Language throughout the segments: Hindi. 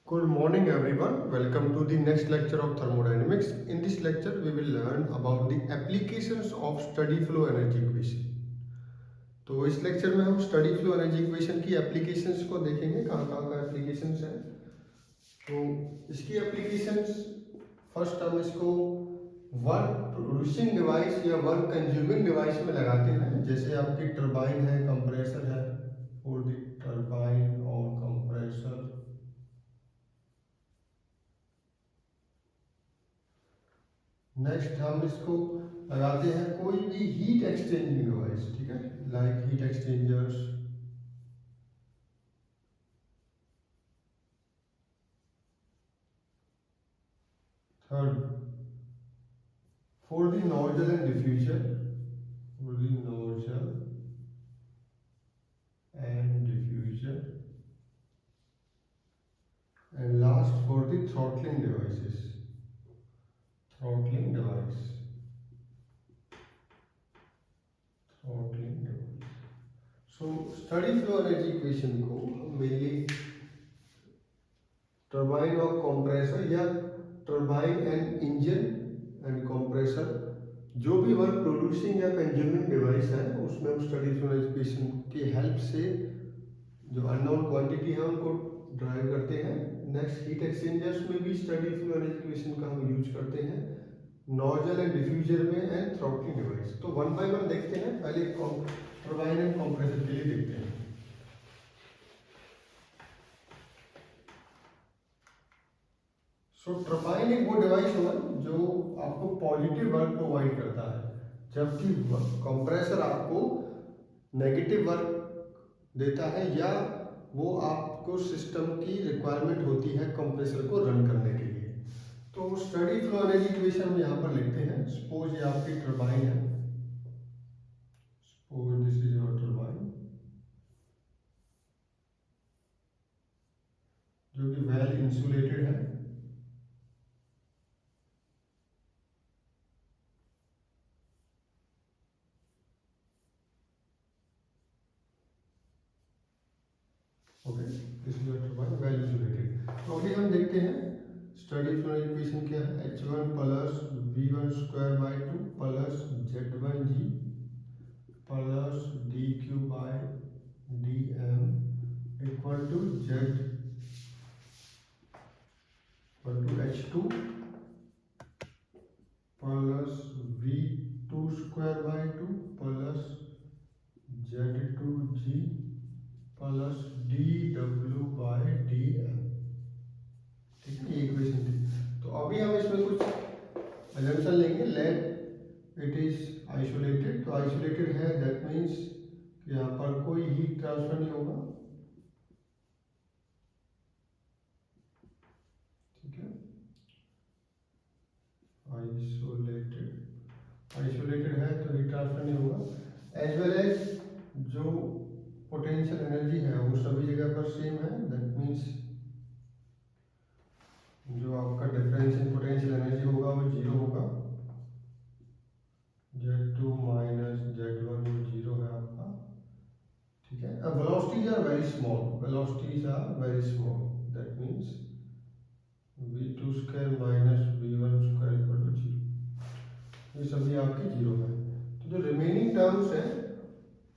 Good morning everyone. Welcome to the next lecture of thermodynamics. In this lecture we will learn about the applications of steady flow energy equation. तो इस लेक्चर में हम स्टडी फ्लो एनर्जी इक्वेशन की एप्लीकेशंस को देखेंगे, कहाँ का एप्लीकेशंस हैं। तो इसकी एप्लीकेशंस फर्स्ट हम इसको वर्क प्रोड्यूसिंग डिवाइस या वर्क कंज्यूमिंग डिवाइस में लगाते हैं। जैसे आपकी टरबाइन है, कंप्रेसर है, फॉर द टरबाइन और कंप्रेसर। नेक्स्ट हम इसको लगाते हैं कोई भी हीट एक्सचेंजिंग डिवाइस, ठीक है, like heat exchangers. Third, for the nozzle and diffuser, for the nozzle and diffuser. And last for the throttling devices, throttling device, throttling device. So study flow energy equation को हम मेनली टरबाइन और कंप्रेसर या turbine and engine and compressor, जो भी वर्क प्रोड्यूसिंग या कंज्यूमिंग डिवाइस है उसमें हम स्टडी फ्लो इक्वेशन की हेल्प से जो अननोन क्वांटिटी है उनको ड्राइव करते हैं। नेक्स्ट, हीट एक्सचेंजर्स में भी स्टडी फ्लो इक्वेशन का हम यूज करते हैं, नोजल एंड डिफ्यूजर में एंड थ्रॉटलिंग डिवाइस। तो वन बाय वन देखते हैं। पहले टरबाइन एंड कंप्रेसर के लिए देखते हैं। सो टरबाइन एक वो डिवाइस होगा जो आपको पॉजिटिव वर्क प्रोवाइड करता है, जबकि कंप्रेसर आपको नेगेटिव वर्क देता है, या वो आपको सिस्टम की रिक्वायरमेंट होती है कंप्रेसर को रन करने के लिए। तो स्टडी फ्लो एनर्जी इक्वेशन हम यहाँ पर लिखते हैं। सपोज ये आपकी टरबाइन है, suppose this is your turbine जो कि वेल इंसुलेटेड है। Okay, this is your turbine well insulated. तो अभी हम देखते हैं स्टडी फ्लो इक्वेशन क्या है। H1 plus V1 square by 2 plus Z1G plus DQ by DM equal to Z equal to H2 plus V2 square by 2 plus Z2G plus DW by DM। ठीक है, ये इक्वेशन थी। तो अभी हम इसमें कुछ assumption लेंगे। लेट इट इज आइसोलेटेड, तो आइसोलेटेड है दैट मीन्स कि यहाँ पर कोई हीट ट्रांसफर नहीं होगा, ठीक है। आइसोलेटेड है तो हीट ट्रांसफर नहीं होगा। एज वेल एज जो पोटेंशियल एनर्जी है वो सभी जगह पर सेम है, दैट मीन्स जो आपका डिफरेंस इन पोटेंशियल एनर्जी होगा वो जीरो होगा। Z2 माइनस Z1 वो जीरो है आपका, ठीक है। अब velocities are very small, velocities are very small, that means V2 square minus V1 square equal to zero. ये सभी आपके जीरो है। तो जो रिमेनिंग टर्म्स है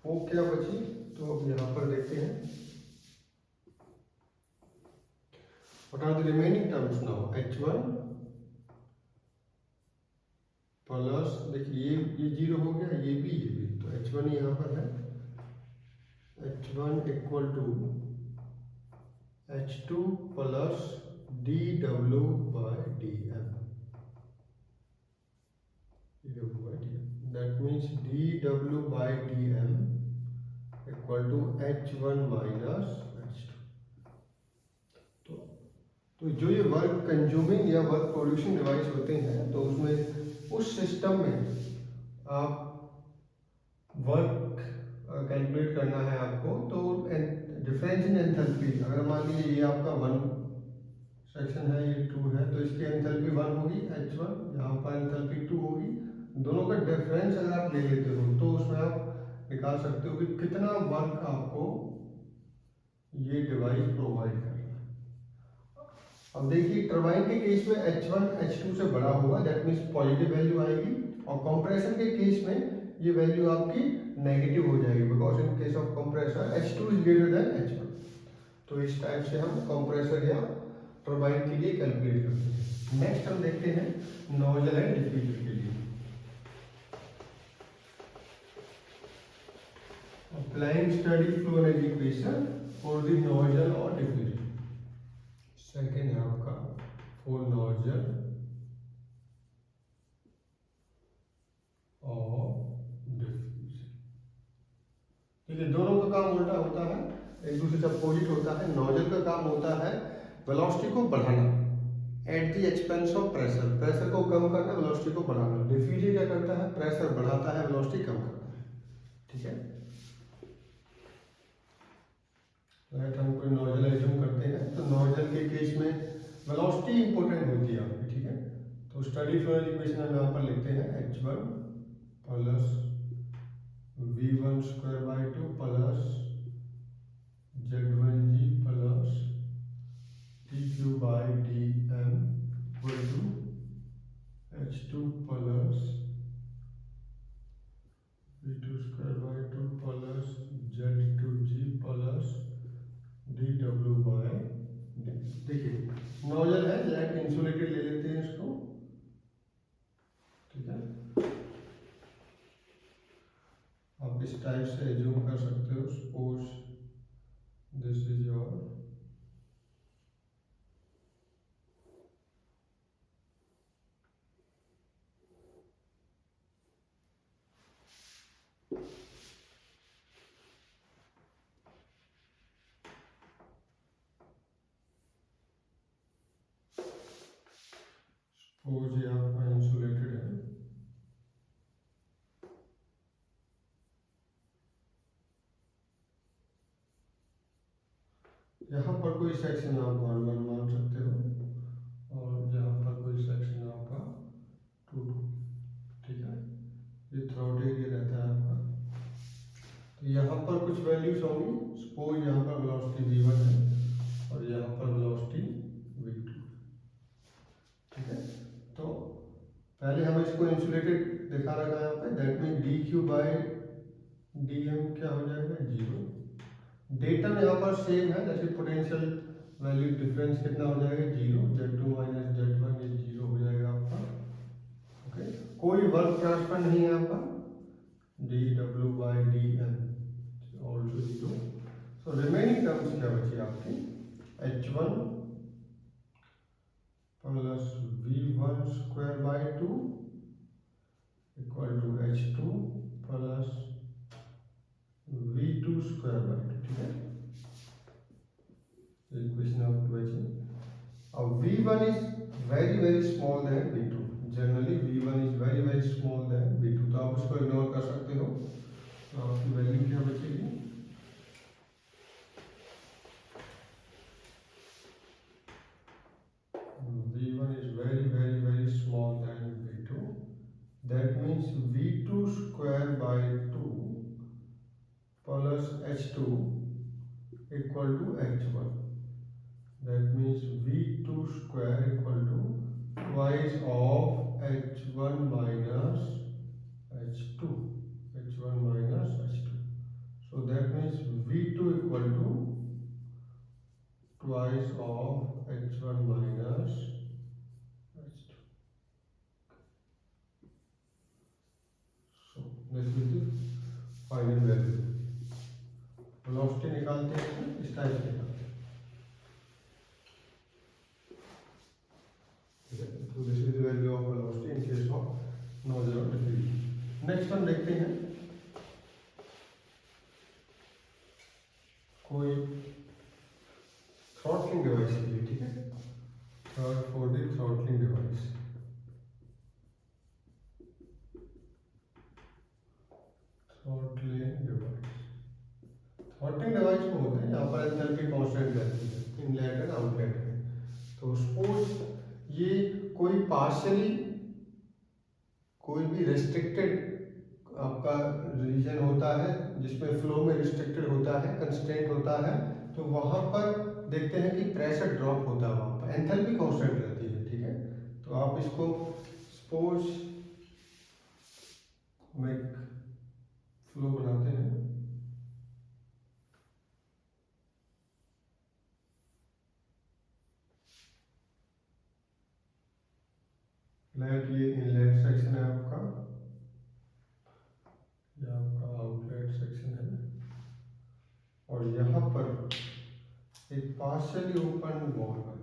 वो क्या बची, तो अब यहाँ पर देखते हैं। What are the remaining terms now? H1 plus, देखिए ये जीरो हो गया, ये भी, तो H1 यहाँ पर है, H1 equal to H2 plus DW by DM, that means DW by DM equal to H1 minus H2। तो जो ये वर्क कंज्यूमिंग या वर्क प्रोड्यूसिंग डिवाइस होते हैं, तो उसमें उस सिस्टम में आप वर्क कैलकुलेट करना है आपको, तो डिफरेंस इन एंथैल्पी, अगर मान लीजिए ये आपका 1 सेक्शन है, ये 2 है, तो इसकी एंथैल्पी 1 होगी H1, यहाँ पर एंथैल्पी 2 होगी। दोनों का डिफरेंस अगर आप ले लेते हो तो उसमें आप निकाल सकते हो कि कितना वर्क आपको ये डिवाइस प्रोवाइड कर रहा है। अब देखिए टरबाइन के केस में H1 H2 से बड़ा होगा, दैट मीन्स पॉजिटिव वैल्यू आएगी, और कंप्रेशन के केस में ये वैल्यू आपकी नेगेटिव हो जाएगी, because in case of compressor H2 is greater than H1। तो इस टाइप से हम कंप्रेसर या टरबाइन के लिए कैलकुलेट करते हैं। नेक्स्ट हम देखते हैं नोजल एंड डिफ्यूजर के लिए। Applying study flow energy equation for the nozzle और डिफ्यूजर। सेकेंड है आपका फॉर नोजल और डिफ्यूजर। ठीक है, दोनों का काम उल्टा होता है, एक दूसरे से अपोजिट होता है। नोजल का काम होता है वेलोसिटी को बढ़ाना at the expense of pressure, pressure को कम करना, वेलोसिटी को बढ़ाना। डिफ्यूजर क्या करता है, प्रेशर बढ़ाता है, वेलोसिटी कम करता है। ठीक है, राइट, हम कोई नोजल एज्यूम करते हैं, तो नोजल के केस में वेलोसिटी इंपॉर्टेंट होती है आपकी। ठीक है, तो स्टडी फ्लो इक्वेशन हम यहाँ पर लिखते हैं H1 plus V1 square by 2 plus Z1G plus TQ by DM equal to H2 plus V2 square by 2 plus Z2G plus DW by D। देखिए नोजल है, लेट इंसुलेटेड ले लेते हैं इसको। ठीक है, आप इस टाइप से एज्यूम कर सकते हो, suppose this is your suppose ये आपका इंसुलेटेड है। यहाँ पर कोई सेक्शन आप 1 मान सकते हो, और यहाँ पर कोई सेक्शन आपका 2। ठीक है, ये थ्रॉट एरिया रहता है आपका। तो यहाँ पर कुछ वैल्यूज होंगी, सपोज यहाँ पर वेलोसिटी V1 है और यहाँ पर वेलोसिटी V2। ठीक है, तो पहले हम इसको इंसुलेटेड दिखा रखा है यहाँ पे, that mean DQ by DM क्या हो जाएगा, 0। डेटा यहाँ पर सेम है, जैसे पोटेंशियल वैल्यू डिफरेंस कितना हो जाएगा, 0। Z2 माइनस Z1 ये 0 हो जाएगा आपका। ओके, कोई वर्क ट्रांसफर नहीं है आपका, DW by DM also 0। So remaining terms क्या बची आपकी, H1 plus V1 square by 2 equal to H2 plus V2 square by 2। ठीक है, इक्वेशन आपकी बची। अब V1 is very small than V2, generally V1 is very small than V2, तो आप उसको इग्नोर कर सकते हो। तो आपकी वैल्यू क्या बचेगी, V1 is very small than V2, that means V2 square by 2 plus H2 equal to H1, that means V2 square equal to twice of H1 minus H2, H1 minus H2, so that means V2 equal to twice of H1 minus H2. So this is the final value. Velocity निकालते हैं इस टाइप से निकालते हैं। ठीक है, तो this is the value of velocity in case of nozzle और डिफ्यूजन। नेक्स्ट हम देखते हैं कोई थ्रॉटलिंग डिवाइस के लिए। ठीक है, for the throttling device, throttling device, throttling device में होते हैं, यहाँ पर एंथैल्पी कांस्टेंट रहती है इनलेट एंड आउटलेट में। तो सपोज ये कोई पार्शियली कोई भी रिस्ट्रिक्टेड आपका रीजन होता है जिसमें फ्लो में रिस्ट्रिक्टेड होता है, कंस्ट्रेंट होता है, तो वहां पर देखते हैं कि प्रेशर ड्रॉप होता है वहां पर, एंथैल्पी कांस्टेंट रहती है, ठीक है। तो आप इसको सपोज में फ्लो बनाते हैं, लेट ये इनलेट सेक्शन है आपका, ये आपका आउटलेट सेक्शन है, और यहाँ पर एक पार्शियली ओपन वॉल्व है।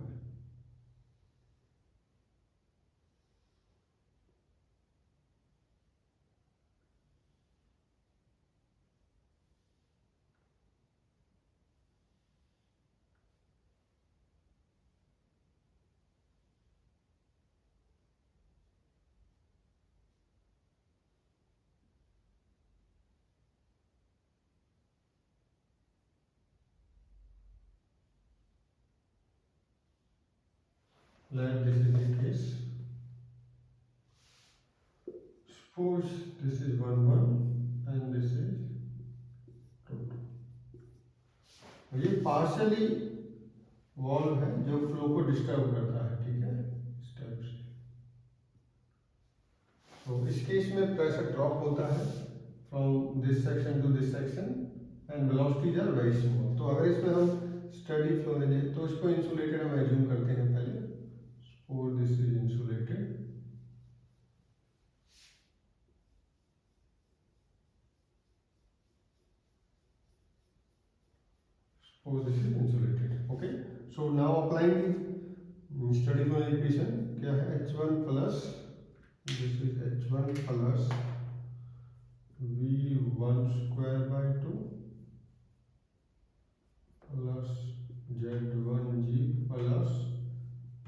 Let this is the case. Suppose this is 1 1 and this is 2 2. ये पार्शियली वॉल्व है जो फ्लो को डिस्टर्ब करता है, ठीक है, इस टाइप से। तो इस केस में प्रेशर ड्रॉप होता है from this section to this section and velocities are very small. तो अगर इसमें हम स्टडी फ्लो एनर्जी, तो इसको इंसुलेटेड हम एज्यूम करते हैं पहले, और this is insulated, or this is insulated. Okay, so now applying the steady flow equation, क्या है h1 plus, this is h1 plus v1 square by 2 plus z1g plus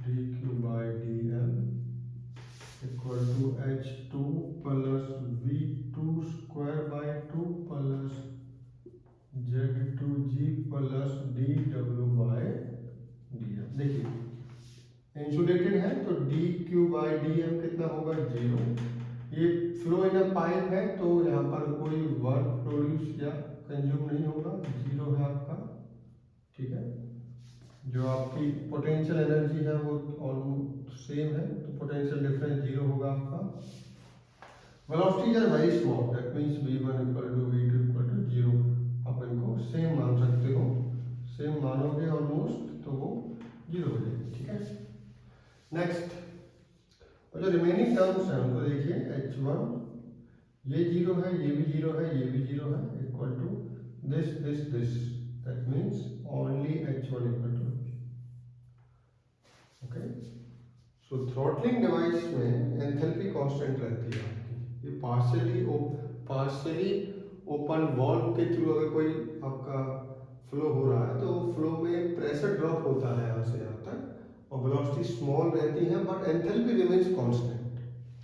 dq by dm equal to h2 plus v2 square by 2 plus Z2G plus DW by DM। देखिए इंसुलेटेड है तो DQ बाय DM कितना होगा, 0। ये फ्लो इन अ पाइप है तो यहाँ पर कोई वर्क प्रोड्यूस या कंज्यूम नहीं होगा, 0 है आपका, ठीक है। जो आपकी पोटेंशियल एनर्जी है वो ऑलमोस्ट सेम है, तो पोटेंशियल डिफरेंस 0 होगा आपका। Velocities are very small, that means v1 equal to v2 equal to 0। आप इनको सेम मान सकते हो, सेम मानोगे ऑलमोस्ट तो वो 0 हो जाएगी, ठीक है। नेक्स्ट, और जो रिमेनिंग टर्म्स हैं उनको देखिए, h1 ये 0 है, ये भी 0 है, ये भी 0 है, equal to this this this, that means only h1 equal to, okay. So throttling device में एंथैल्पी कांस्टेंट रहती है आपकी। ये पार्शियली ओपन वॉल्व के थ्रू अगर कोई आपका फ्लो हो रहा है तो फ्लो में प्रेशर ड्रॉप होता है यहाँ से यहाँ तक, और वेलोसिटी स्मॉल रहती है बट एंथैल्पी रिमेन्स कांस्टेंट,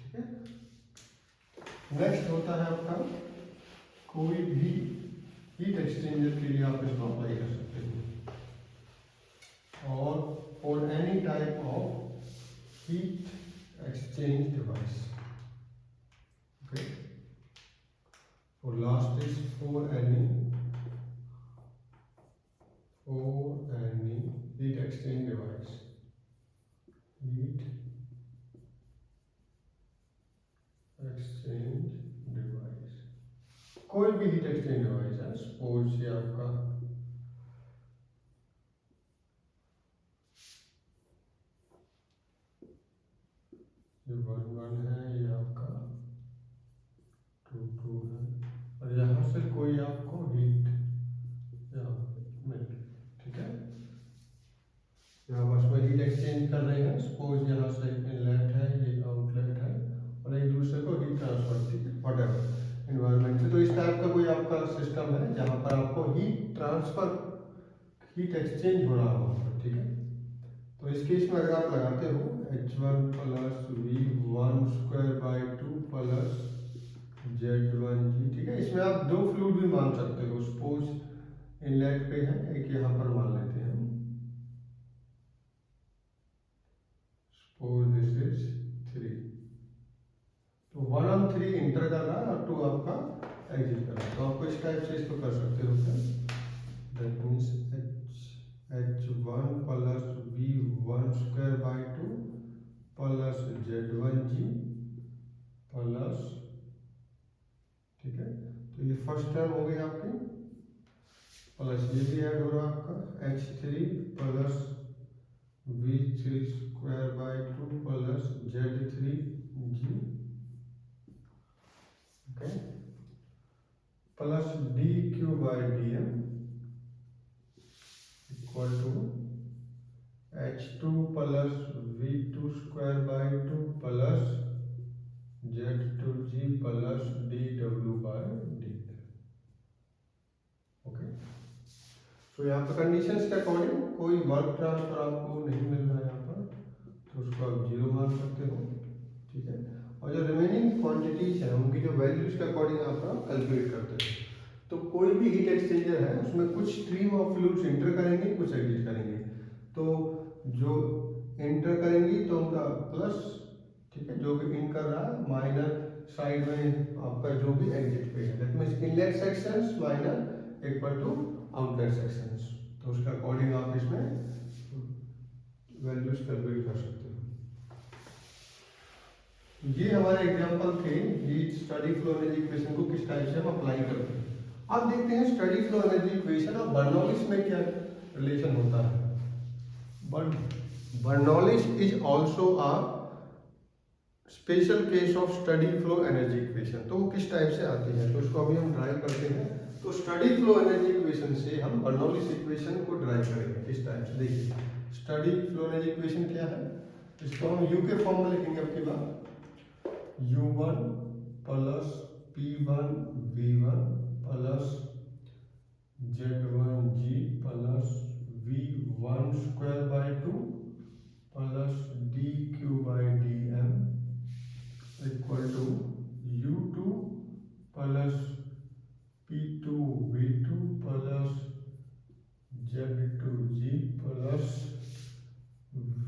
ठीक है। नेक्स्ट होता है आपका, कोई भी हीट एक्सचेंजर के लिए आप इसको अप्लाई कर सकते हो, और for any type of heat exchange device, okay. और last is for any heat exchange device, heat exchange device, कोई भी हीट एक्सचेंज डिवाइस है। सपोज ये आपका ये 1 1 है, ये आपका 2 2 है, और यहाँ से कोई आपको हीट मिल, ठीक है। यहाँ बस में हीट एक्सचेंज कर रहे हैं, सपोज यहाँ से इनलेट है, ये आउटलेट है, और एक दूसरे को हीट ट्रांसफर, व्हाटएवर एनवायरनमेंट से। तो इस टाइप का कोई आपका सिस्टम है जहाँ पर आपको हीट ट्रांसफर, हीट एक्सचेंज हो रहा हो, ठीक है। तो इस केस में अगर आप लगाते हो h1 plus v1 square by 2 plus z1g, ठीक है। इसमें आप दो फ्लूइड भी मान सकते हो, सपोज इनलेट पे है, एक यहाँ पर मान लेते हैं, सपोज दिस इज 3, तो 1 on 3 इंटर कर रहा है और 2 आपका एग्जिट कर रहा है। तो आपको इस टाइप से इसको कर सकते हो, that means h1 plus v1 plus ये भी ऐड हो रहा है आपका H3 plus V3 square by 2 plus Z3G, okay, plus DQ by DM equal to H2 plus V2 square by 2 plus Z2G plus DW by D, okay. तो यहाँ पर कंडीशंस के अकॉर्डिंग कोई वर्क ट्रांसफर आपको नहीं मिल रहा है यहाँ पर, तो उसको आप जीरो मान सकते हो, ठीक है। और जो रिमेनिंग क्वांटिटीज हैं उनकी जो वैल्यूज के अकॉर्डिंग आप कैलकुलेट करते हैं। तो कोई भी हीट एक्सचेंजर है उसमें कुछ स्ट्रीम ऑफ फ्लूइड्स इंटर करेंगे, कुछ एग्जिट करेंगे। तो जो इंटर करेंगी तो उनका प्लस, ठीक है, जो भी इन कर रहा है माइनर साइड में आपका जो भी एग्जिट पे है, that means inlet sections minor equal to outlet sections. तो उसके अकॉर्डिंग आप इसमें वैल्यूज कैलकुलेट कर सकते हो। ये हमारे एग्जांपल थे heat study flow energy equation को किस टाइप से हम अप्लाई करते हैं। अब देखते हैं स्टडी फ्लो एनर्जी इक्वेशन और बर्नौलिस में क्या रिलेशन होता है। Bernoulli's is also a special case of study flow energy equation. तो वो किस टाइप से आती है, तो उसको अभी हम ड्राइव करते हैं। तो स्टडी फ्लो एनर्जी इक्वेशन से हम बर्नौलिस इक्वेशन को ड्राइव करेंगे किस टाइप से। देखिए स्टडी फ्लो एनर्जी इक्वेशन क्या है, इसको हम यू के फॉर्म में लिखेंगे आपकी बात, U1 plus P1 V1 plus Z1G plus V1 square by 2 plus DQ by DM equal to U2 plus P2 V2 plus Z2G plus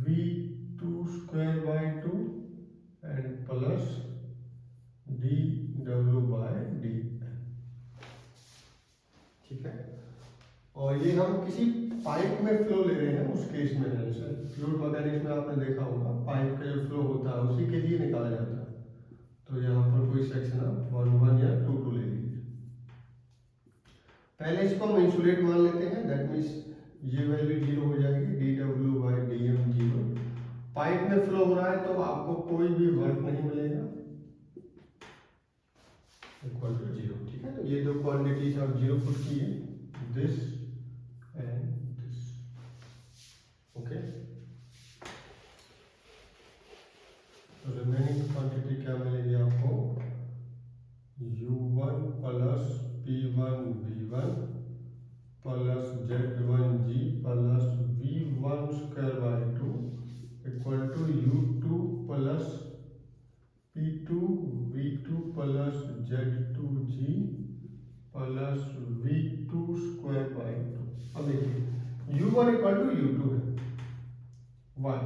V2 square by 2 and plus DW by D, ठीक है। और ये हम किसी पाइप में फ्लो ले रहे हैं उस केस में है, जैसे फ्लूइड मैकेनिक्स में आपने देखा होगा पाइप का जो फ्लो होता है उसी के लिए निकाला जाता है। तो यहाँ पर कोई सेक्शन आप 1 या 2 ले लीजिए। पहले इसको हम इंसुलेट मान लेते हैं, दैट मीन्स ये वैल्यू 0 हो जाएगी, DW बाई DM 0। पाइप में फ्लो हो रहा है तो आपको कोई भी वर्क नहीं मिलेगा, इक्वल टू 0, ठीक है। तो ये दो क्वांटिटीज आप 0 पुट किए, दिस एंड दिस, ओके। तो रिमेनिंग क्वांटिटी क्या मिलेगी आपको, U1 plus P1 V1 plus Z1G plus V1 square by 2 equal to U2 plus P2 V2 plus Z2G plus V2 square by 2। अब देखिए U1 इक्वल टू U2 है, why,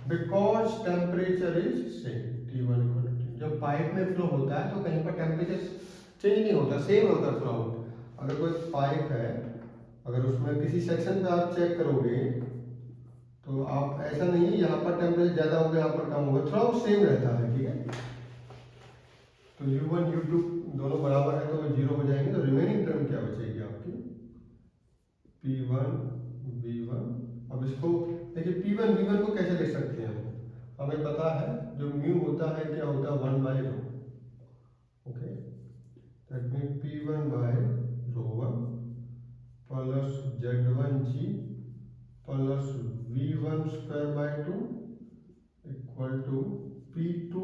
because temperature is same, T1 equal to T। जब पाइप में फ्लो होता है तो कहीं पर टेम्परेचर चेंज नहीं होता, सेम होता है थ्रू आउट। अगर कोई पाइप है, अगर उसमें किसी सेक्शन पे आप चेक करोगे तो आप ऐसा नहीं है यहाँ पर टेम्परेचर ज़्यादा होगा यहाँ पर कम होगा, थ्रू आउट सेम रहता है, ठीक है। तो U1 U2 दोनों बराबर है तो वो 0 हो जाएंगे। तो रिमेनिंग टर्म क्या बचेगी आपकी, P1 V1। अब इसको देखिए P1 V1 को कैसे लिख सकते हैं हम, हमें पता है जो म्यू होता है क्या होता है 1 by rho, okay. That mean P1 by रो1 plus Z1G plus V1 square by 2 equal to P2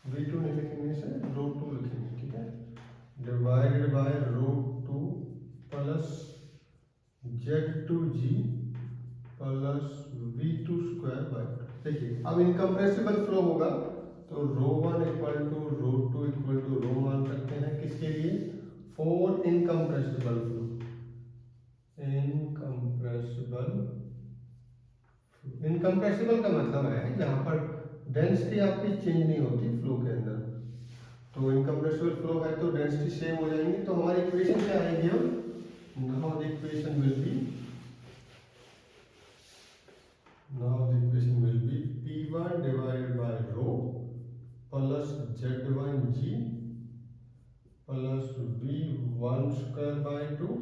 V2 नहीं लिखेंगे इसे, रो2 लिखेंगे, ठीक है, डिवाइडेड बाय रो2 plus Z2G plus V2 square by 2। देखिए अब इनकम्प्रेसिबल फ्लो होगा तो रो1 इक्वल टू रो2 इक्वल टू रो मान सकते हैं, किसके लिए, फॉर इनकम्प्रेसिबल फ्लो। इनकम्प्रेसिबल का मतलब है जहां पर डेंसिटी आपकी चेंज नहीं होती फ्लो के अंदर। तो इनकम्प्रेसिबल फ्लो है तो डेंसिटी सेम हो जाएंगी। तो हमारी इक्वेशन क्या आएगी, अब now the equation will be P1 divided by rho plus Z1G plus V1 square by 2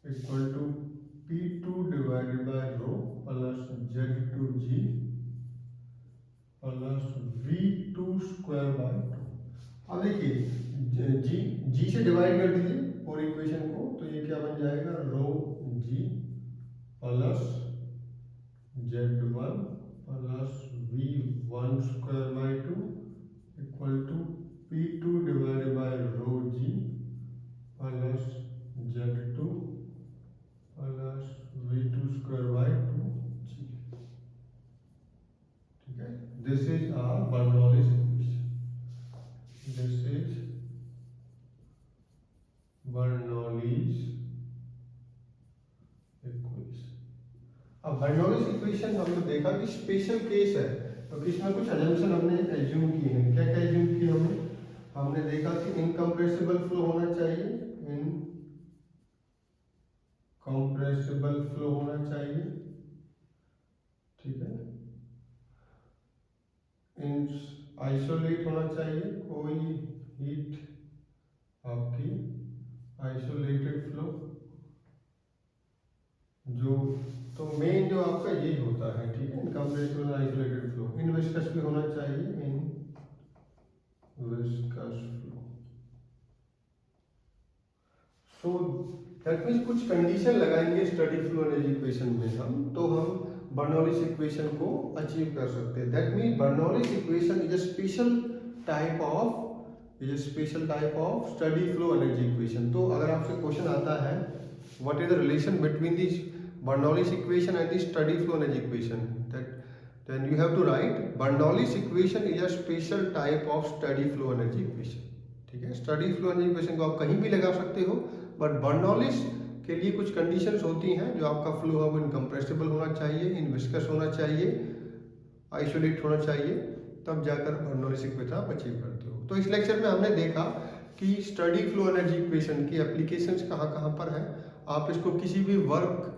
equal to P2 divided by rho plus Z2G plus V2 square by 2। अब देखिए जी से डिवाइड कर दीजिए पूरी इक्वेशन को, तो ये क्या बन जाएगा, rho G plus Z1 plus V1 square by 2 equal to P2 divided by rho G plus Z2 plus V2 square by 2 G. ठीक है, this is our Bernoulli's equation. This is Bernoulli's equation। अब बर्नौलीज इक्वेशन हमने देखा कि स्पेशल केस है, तो इसमें कुछ assumption हमने एज्यूम किए हैं। क्या क्या एज्यूम किए हमने देखा कि इनकम्प्रेसिबल फ्लो होना चाहिए, इनकम्प्रेसिबल फ्लो होना चाहिए, ठीक है, इन आइसोलेट होना चाहिए, कोई हीट आपकी आइसोलेटेड फ्लो जो, तो मेन जो आपका यही होता है, ठीक है, incompressible isolated flow. Inviscid भी होना चाहिए, inviscid flow. So that means कुछ कंडीशन लगाएंगे स्टडी फ्लो एनर्जी इक्वेशन में हम, तो हम बर्नौलीज इक्वेशन को अचीव कर सकते हैं। That means Bernoulli's equation is a special type of study flow energy equation. तो अगर आपसे क्वेश्चन आता है what is the relation between this Bernoulli's equation and the steady flow energy equation, then you have to write Bernoulli's equation is a special type of steady flow energy equation। ठीक है, स्टडी फ्लो एनर्जी इक्वेशन को आप कहीं भी लगा सकते हो, बट बर्नौलीज के लिए कुछ कंडीशंस होती हैं, जो आपका फ्लो है वो इनकम्प्रेसिबल होना चाहिए, इनविस्कस होना चाहिए, आइसोलेट होना चाहिए, तब जाकर बर्नौलीज इक्वेशन आप अचीव करते हो। तो इस लेक्चर में हमने देखा कि स्टडी फ्लो एनर्जी इक्वेशन की एप्लीकेशंस कहाँ कहाँ पर है। आप इसको किसी भी वर्क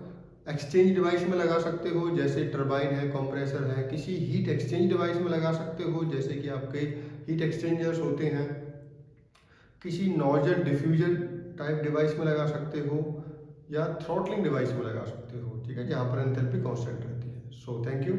एक्सचेंज डिवाइस में लगा सकते हो, जैसे टरबाइन है, कंप्रेसर है, किसी हीट एक्सचेंज डिवाइस में लगा सकते हो, जैसे कि आपके हीट एक्सचेंजर्स होते हैं, किसी नोजल डिफ्यूजर टाइप डिवाइस में लगा सकते हो, या थ्रॉटलिंग डिवाइस में लगा सकते हो, ठीक है, जहाँ पर एंथैल्पी कांस्टेंट रहती है। So thank you.